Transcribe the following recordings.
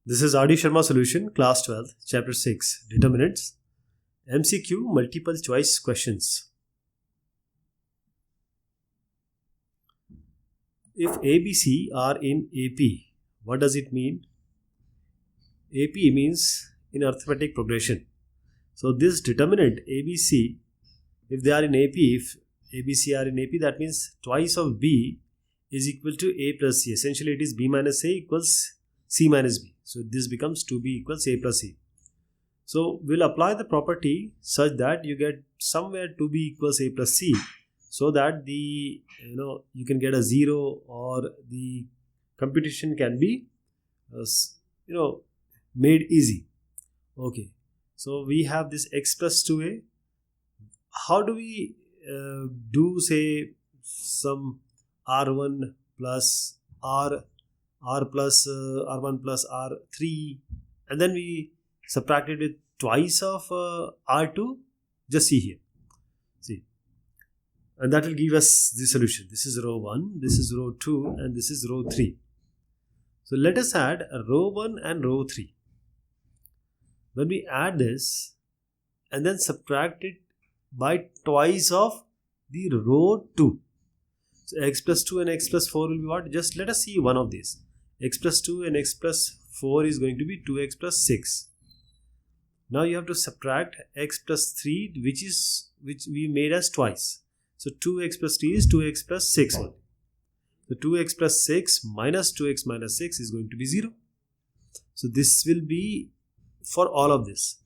This is R.D. Sharma solution, class 12, chapter 6, Determinants, MCQ multiple choice questions. If ABC are in AP, what does it mean? AP means in arithmetic progression. So this determinant ABC, if they are in AP, if ABC are in AP, that means twice of B is equal to A plus C. Essentially it is B minus A equals C minus B. So this becomes 2B equals A plus C. So we'll apply the property such that you get somewhere 2B equals A plus C, so that you can get a 0 or the computation can be made easy. Okay, so we have this x plus 2a. How do we do, say, some r1 plus r plus r1 plus r3, and then we subtract it with twice of r2? Just see here, see, and that will give us the solution. This is row 1, this is row 2, and this is row 3. So let us add row 1 and row 3. When we add this and then subtract it by twice of the row 2, so x plus 2 and x plus 4 will be what? Just let us see one of these. X plus 2 and x plus 4 is going to be 2x plus 6. Now you have to subtract x plus 3, which we made as twice. So 2x plus 3 is 2x plus 6 only. So 2x plus 6 minus 2x minus 6 is going to be 0. So this will be for all of this.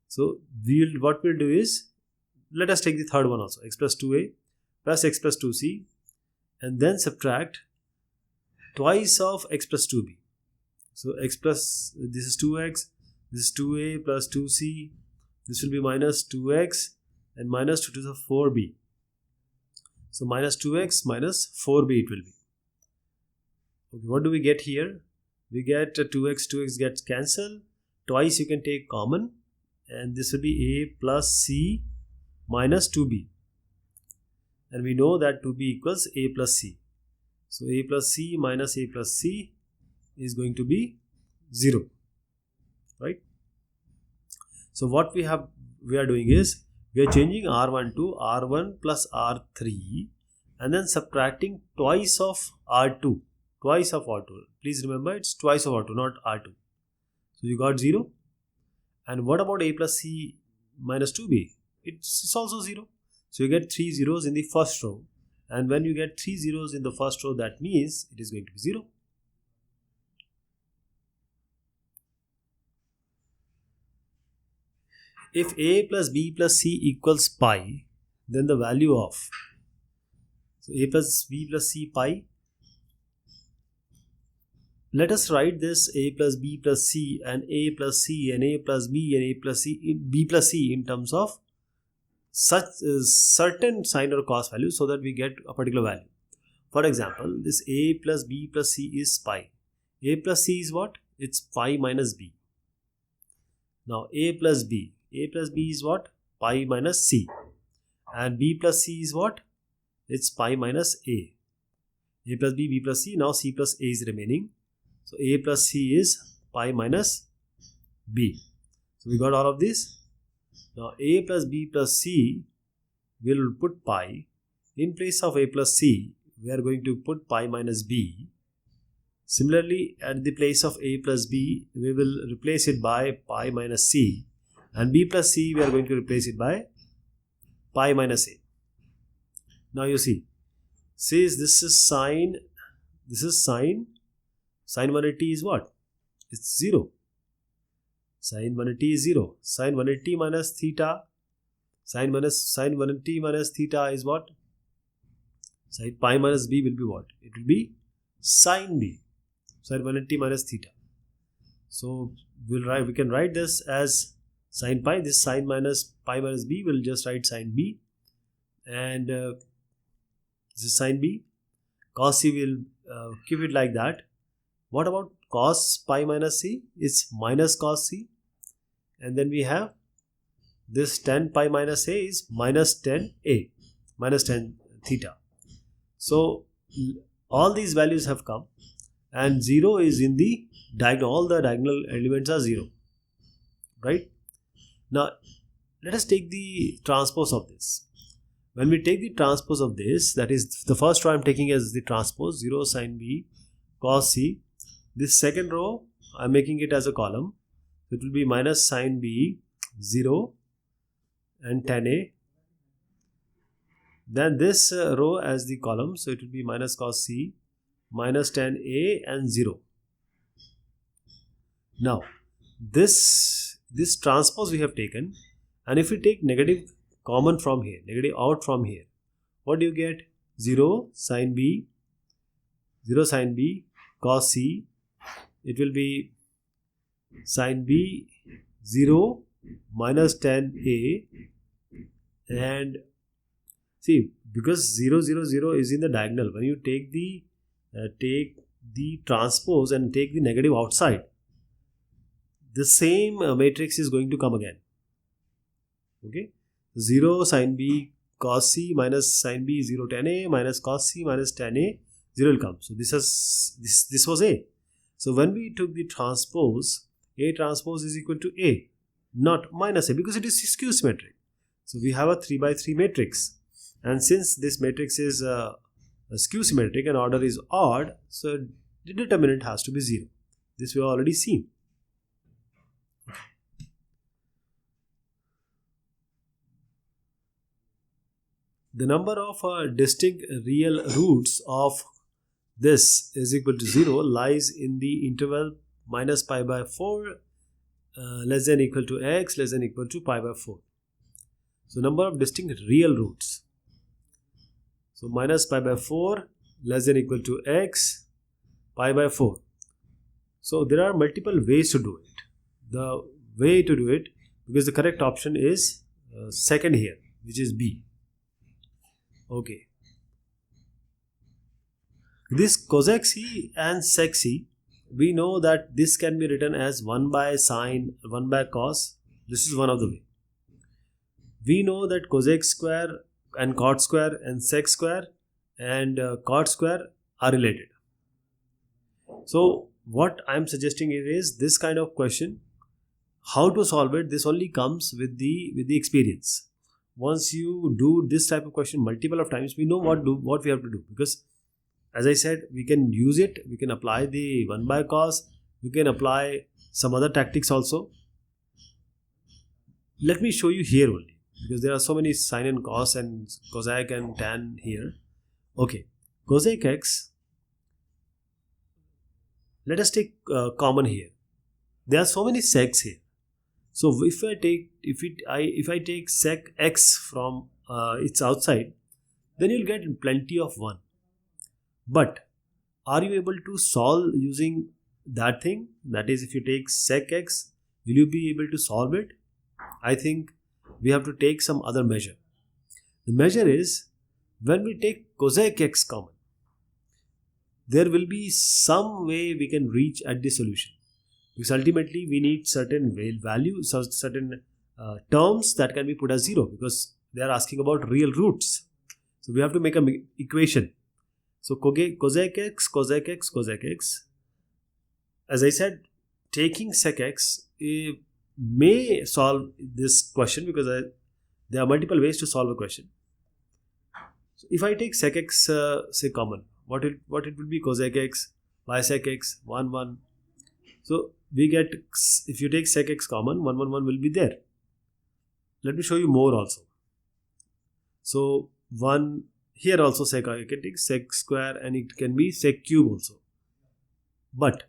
So what we'll do is, let us take the third one also, x plus 2a plus x plus 2c, and then subtract twice of x plus 2b. So x plus, this is 2x, this is 2a plus 2c, this will be minus 2x, and minus 2 to the 4b. So minus 2x minus 4b it will be. Okay, what do we get here? We get 2x gets cancelled. Twice you can take common, and this will be a plus c minus 2b. And we know that 2b equals a plus c. So a plus c minus a plus c is going to be 0. Right? So what we are doing is, we are changing r1 to r1 plus r3, and then subtracting twice of r2. Twice of r2. Please remember, it's twice of r2, not r2. So you got 0. And what about a plus c minus 2b? It's also 0. So you get 3 zeros in the first row. And when you get 3 zeros in the first row, that means it is going to be 0. If a plus b plus c equals pi, then the value of, so a plus b plus c pi, let us write this a plus b plus c and a plus c and a plus b and a plus c, b plus c in terms of such certain sine or cos value, so that we get a particular value. For example, this a plus b plus c is pi. A plus c is what? It's pi minus b. Now a plus b is what? Pi minus c. And b plus c is what? It's pi minus a. A plus b plus c. Now c plus a is remaining. So a plus c is pi minus b. So we got all of this. Now a plus b plus c, will put pi. In place of a plus c, we are going to put pi minus b. Similarly, at the place of a plus b, we will replace it by pi minus c. And b plus c, we are going to replace it by pi minus a. Now you see, says this is sine. Sine 180 is what? It's 0. Sine 180 is 0. Sine 180 minus theta. Sine 180 minus theta is what? Sine pi minus b will be what? It will be sine b. Sine 180 minus theta. So we can write this as sine pi. This sine minus pi minus b, will just write sine b. And this is sine b. Cos c will keep it like that. What about cos pi minus c? It's minus cos c. And then we have this tan pi minus a is minus tan a, minus tan theta. So all these values have come. and 0 is in the diagonal. All the diagonal elements are 0, right? Now let us take the transpose of this. When we take the transpose of this, that is the first row I am taking as the transpose, 0 sine B cos C. This second row I am making it as a column. It will be minus sine B 0 and tan A. Then this row as the column, so it will be minus cos C minus tan A and 0. Now this transpose we have taken, and if we take negative common from here, negative out from here, what do you get? 0 sine B cos C. It will be sine B 0 minus tan A, and see, because 0 0 0 is in the diagonal, when you take the transpose and take the negative outside, the same matrix is going to come again. Okay, 0 sine B cos C minus sine B 0 tan A minus cos C minus tan A, 0 will come. So this was A. So when we took the transpose, A transpose is equal to A, not minus A, because it is skew symmetric. So we have a 3 by 3 matrix, and since this matrix is a skew symmetric and order is odd, so the determinant has to be 0. This we have already seen. The number of distinct real roots of this is equal to 0 lies in the interval minus pi by 4 less than equal to x less than equal to pi by 4. So number of distinct real roots. So minus pi by 4 less than equal to x pi by 4. So there are multiple ways to do it. The way to do it, because the correct option is second here, which is B. Okay. This cosec C and sec C, we know that this can be written as 1 by sine, 1 by cos. This is one of the way. We know that cosec square and cot square and sec square and cot square are related. So what I am suggesting is this kind of question, how to solve it, this only comes with the experience. Once you do this type of question multiple of times, we know what we have to do, because as I said, we can use it, we can apply the 1 by cos, we can apply some other tactics also. Let me show you here only, because there are so many sine and cos and cosec and tan here. Okay, cosec x, let us take common here. There are so many secs here. So if I take sec x from its outside, then you'll get plenty of 1. But are you able to solve using that thing? That is, if you take sec x, will you be able to solve it? I think we have to take some other measure. The measure is, when we take cosec x common, there will be some way we can reach at the solution. Because ultimately we need certain value, certain terms that can be put as 0, because they are asking about real roots. So we have to make an equation. So cosec x, cosec x, cosec x. As I said, taking sec x may solve this question, because there are multiple ways to solve a question. So if I take sec x say common, what it will be? Cosec x, bisec x, 1 1. So we get, if you take sec x common, 1 1 1 will be there. Let me show you more also. So 1 here also sec, I can take sec square, and it can be sec cube also. But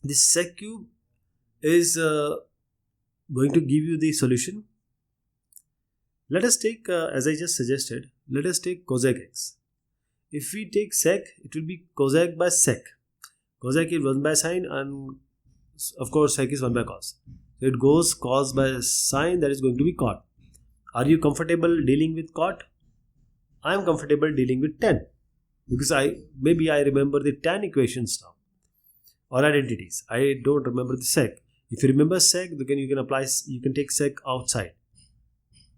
this sec cube is going to give you the solution. Let us take, as I just suggested, let us take cosec x. If we take sec, it will be cosec by sec. Cosec is 1 by sine, and of course sec is 1 by cos. So it goes cos by sine, that is going to be cot. Are you comfortable dealing with cot? I am comfortable dealing with tan, because maybe I remember the tan equations now, or identities. I don't remember the sec. If you remember sec, then you can take sec outside.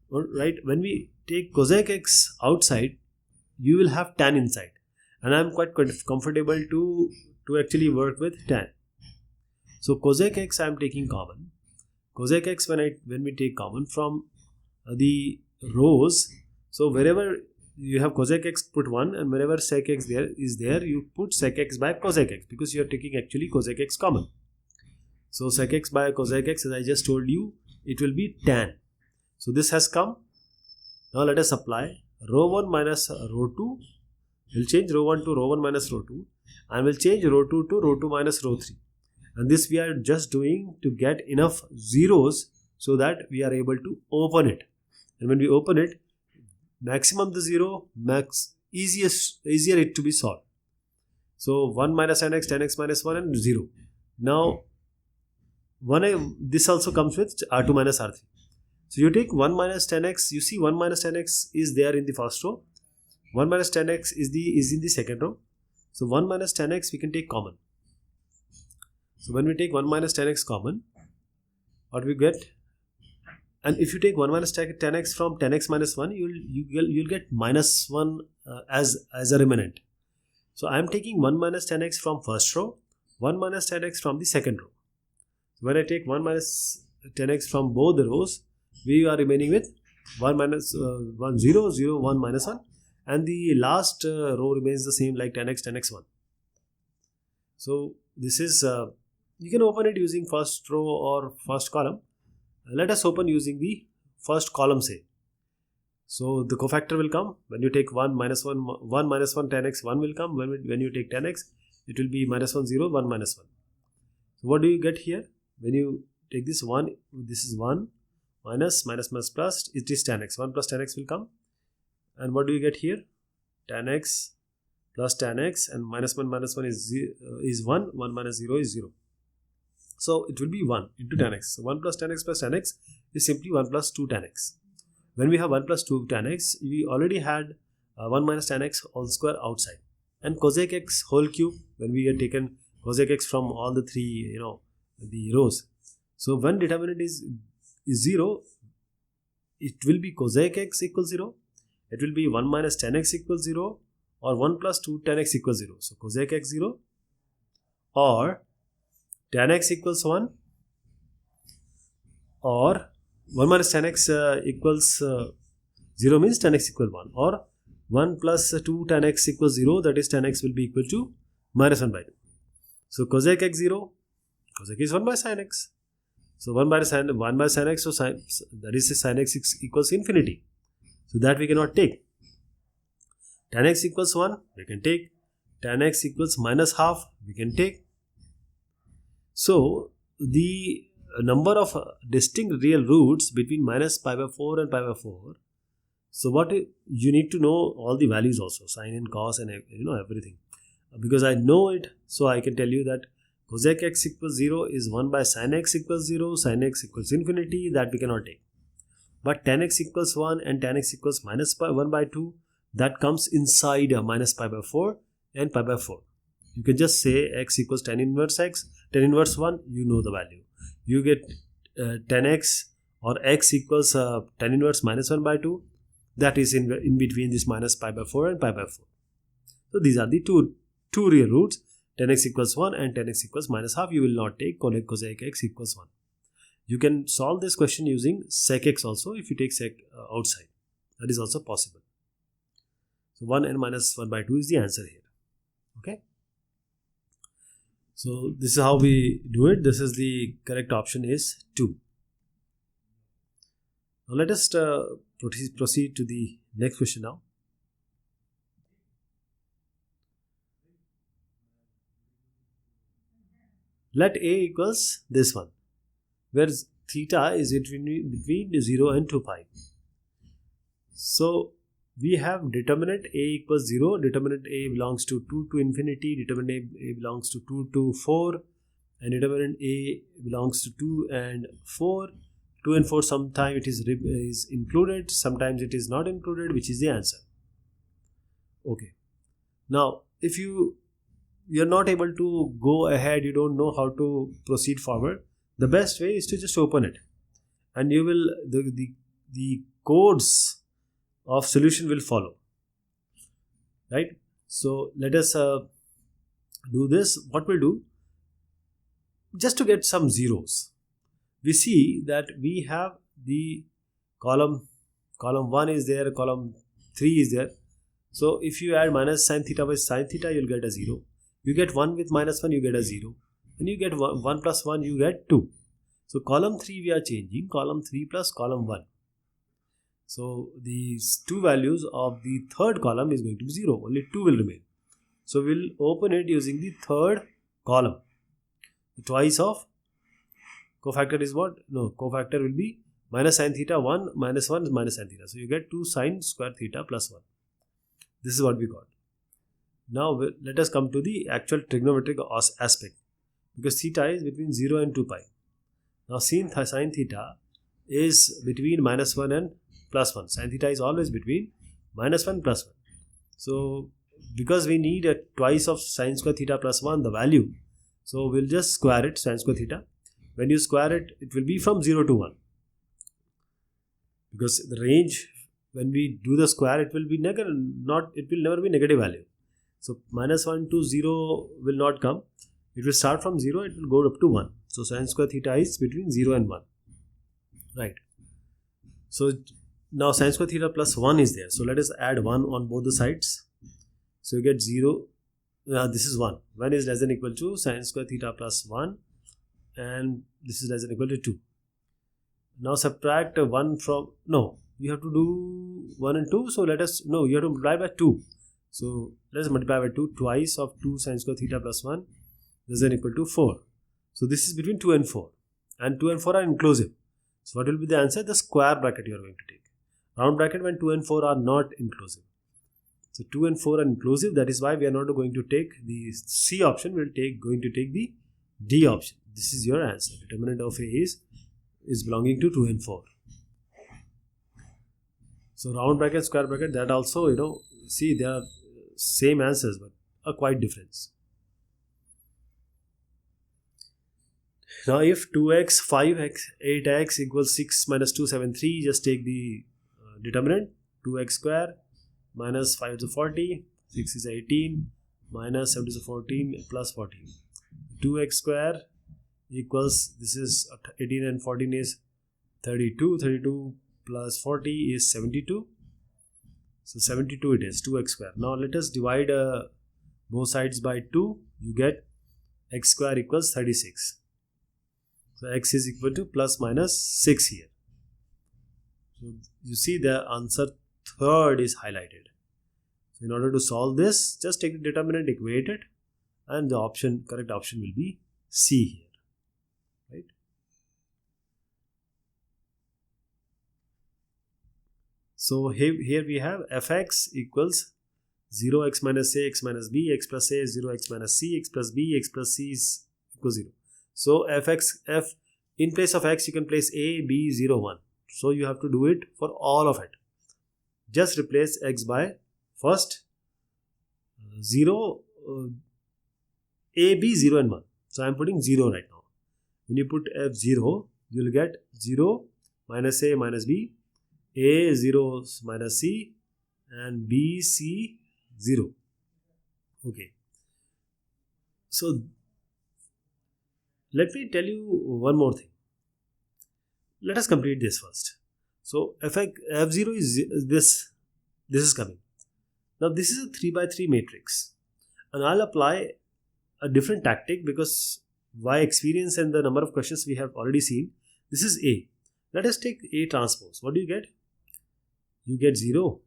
Right? When we take cosec x outside, you will have tan inside, and I am quite comfortable to to actually work with tan. So cosec x I am taking common. Cosec x when we take common from the rows, so wherever you have cosec x, put 1, and wherever sec x is there, you put sec x by cosec x, because you are taking actually cosec x common. So sec x by cosec x, as I just told you, it will be tan. So this has come. Now let us apply rho 1 minus rho 2. We'll change rho 1 to rho 1 minus rho 2, and we'll change rho 2 to rho 2 minus rho 3. And this we are just doing to get enough zeros so that we are able to open it. And when we open it, maximum the 0, easier it to be solved. So 1 minus tan x minus 1, and 0. Now this also comes with R2 minus R3. So you take 1 minus tan x, you see 1 minus tan x is there in the first row, 1 minus tan x is in the second row. So 1 minus tan x we can take common. So when we take 1 minus tan x common, what we get? And if you take 1 minus tan x from tan x minus 1, you'll get minus 1 as a remnant. So I am taking 1 minus tan x from first row, 1 minus tan x from the second row. So when I take 1 minus tan x from both the rows, we are remaining with 1 minus 1 0 0 1 minus 1, and the last row remains the same, like tan x 1. So this is you can open it using first row or first column. Let us open using the first column, say. So the cofactor will come when you take 1 minus 1 tan x, 1 will come. When you take tan x, it will be minus 1 0 1 minus 1. So what do you get here? When you take this 1, this is 1 minus plus, it is tan x. 1 plus tan x will come. And what do you get here? Tan x plus tan x, and minus 1 is 1, 1 minus 0 is 0. So it will be 1 into tan x. So 1 plus tan x is simply 1 plus 2 tan x. When we have 1 plus 2 tan x, we already had 1 minus tan x all square outside. And cosec x whole cube, when we had taken cosec x from all the three, the rows. So when determinant is 0, it will be cosec x equals 0. It will be 1 minus tan x equals 0, or 1 plus 2 tan x equals 0. So cosec x 0, or tan x equals 1, or 1 minus tan x equals 0 means tan x equals 1, or 1 plus 2 tan x equals 0, that is tan x will be equal to minus 1 by 2. So cosec x 0, cosec is 1 by sin x. So 1 by sin x, so that is sin x equals infinity. So that we cannot take. Tan x equals 1, we can take. Tan x equals minus half, we can take. So the number of distinct real roots between minus pi by 4 and pi by 4. So what you need to know all the values also, sine and cos and everything. Because I know it, so I can tell you that cosec x equals 0 is 1 by sin x equals 0, sin x equals infinity, that we cannot take. But tan x equals 1 and tan x equals minus 1 by 2, that comes inside minus pi by 4 and pi by 4. You can just say x equals tan inverse x, tan inverse 1, you know the value. You get tan x or x equals tan inverse minus 1 by 2, that is in between this minus pi by 4 and pi by 4. So these are the two real roots, tan x equals 1 and tan x equals minus half. You will not take cosec x equals 1. You can solve this question using sec x also if you take sec outside. That is also possible. So 1 and minus 1 by 2 is the answer here. Okay. So this is how we do it. This is the correct option is 2. Now let us proceed to the next question now. Let A equals this one, where theta is between 0 and 2 pi. So we have determinant A equals 0, determinant A belongs to 2 to infinity, determinant A belongs to 2 to 4, and determinant A belongs to 2 and 4. 2 and 4 sometimes it is included, sometimes it is not included, which is the answer. Okay. Now, if you're not able to go ahead, you don't know how to proceed forward, the best way is to just open it, and you will the codes of solution will follow, right? So let us do this, what we'll do, just to get some zeros, we see that we have the column 1 is there, column 3 is there. So if you add minus sine theta by sine theta, you'll get a 0. You get 1 with minus 1, you get a 0. And you get 1 plus 1, you get 2. So column 3 we are changing, column 3 plus column 1. So these two values of the third column is going to be 0. Only 2 will remain. So we'll open it using the third column. Twice of cofactor is what? No, cofactor will be minus sine theta 1 minus 1 is minus sine theta. So you get 2 sine square theta plus 1. This is what we got. Now let us come to the actual trigonometric aspect, because theta is between 0 and 2 pi. Now sine theta is between minus 1 and plus 1. Sine theta is always between minus 1 plus 1. So because we need a twice of sine square theta plus 1, the value, so we'll just square it, sine square theta. When you square it, it will be from 0 to 1. Because the range, when we do the square, it will be it will never be negative value. So minus 1 to 0 will not come. It will start from 0, it will go up to 1. So sine square theta is between 0 and 1. Right. So now sine square theta plus 1 is there. So let us add 1 on both the sides. So you get 0. This is 1. 1 is less than equal to sine square theta plus 1. And this is less than equal to 2. Now subtract 1 from, no, you have to do 1 and 2. So you have to multiply by 2. So let's multiply by 2. Twice of 2 sine square theta plus 1 is then equal to 4. So this is between 2 and 4. And 2 and 4 are inclusive. So what will be the answer? The square bracket you are going to take. Round bracket when 2 and 4 are not inclusive. So 2 and 4 are inclusive. That is why we are not going to take the C option. We are going to take the D option. This is your answer. Determinant of A is belonging to 2 and 4. So round bracket, square bracket, that also, see, they are same answers but a quite difference. Now if 2x, 5x, 8x equals 6 minus 2, 7, 3, just take the determinant. 2x square minus 5 is 40, 6 is 18, minus 7 is 14, plus 14. 2x square equals, this is 18 and 14 is 32, 32 plus 40 is 72. So 72 it is, 2x square. Now let us divide both sides by 2. You get x square equals 36. So x is equal to plus minus 6 here. So you see the answer third is highlighted. So in order to solve this, just take the determinant, equate it, and the correct option will be C here. Right? So here we have fx equals 0x minus a, x minus b, x plus a is 0x minus c, x plus b, x plus c is equals 0. So in place of x you can place a, b, 0, 1. So you have to do it for all of it. Just replace x by first 0, a, b, 0 and 1. So I am putting 0 right now. When you put f0, you will get 0 minus a minus b, a 0 minus c, and b c 0. Okay. So let me tell you one more thing. Let us complete this first. So f0 is this is coming. Now this is a 3 by 3 matrix, and I'll apply a different tactic because by experience and the number of questions we have already seen, this is A. Let us take A transpose. What do you get? You get 0.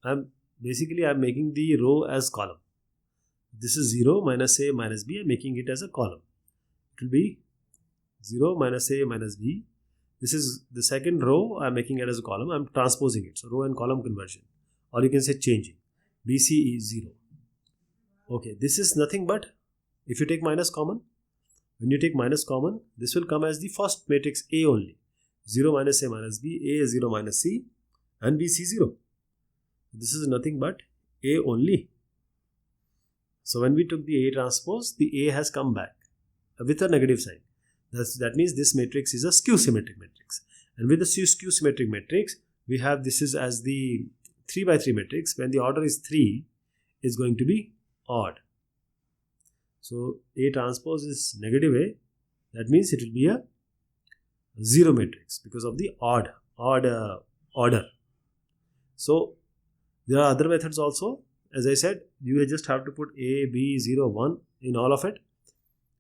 I'm making the row as column. This is 0 minus A minus B. I'm making it as a column. It will be 0 minus A minus B. This is the second row. I'm making it as a column. I'm transposing it. So row and column conversion, or you can say changing. BC is 0. Okay, this is nothing but, if you take minus common, when you take minus common, this will come as the first matrix A only. 0 minus A minus B, A is 0 minus C, and BC 0. This is nothing but A only. So when we took the A transpose, the A has come back with a negative sign. That means this matrix is a skew symmetric matrix. And with the skew symmetric matrix, we have this is as the 3 by 3 matrix. When the order is 3, it's going to be odd. So A transpose is negative A. That means it will be a zero matrix because of the odd order. So there are other methods also. As I said, you just have to put A, B, 0, 1 in all of it,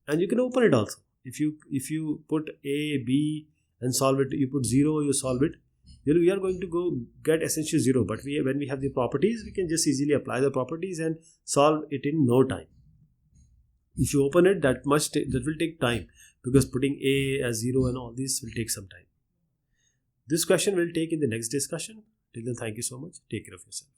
and you can open it also. If you put A, B and solve it, you put 0, you solve it, we are going to go get essentially 0. But when we have the properties, we can just easily apply the properties and solve it in no time. If you open it, that will take time, because putting A as 0 and all this will take some time. This question we'll take in the next discussion. Till then, thank you so much. Take care of yourself.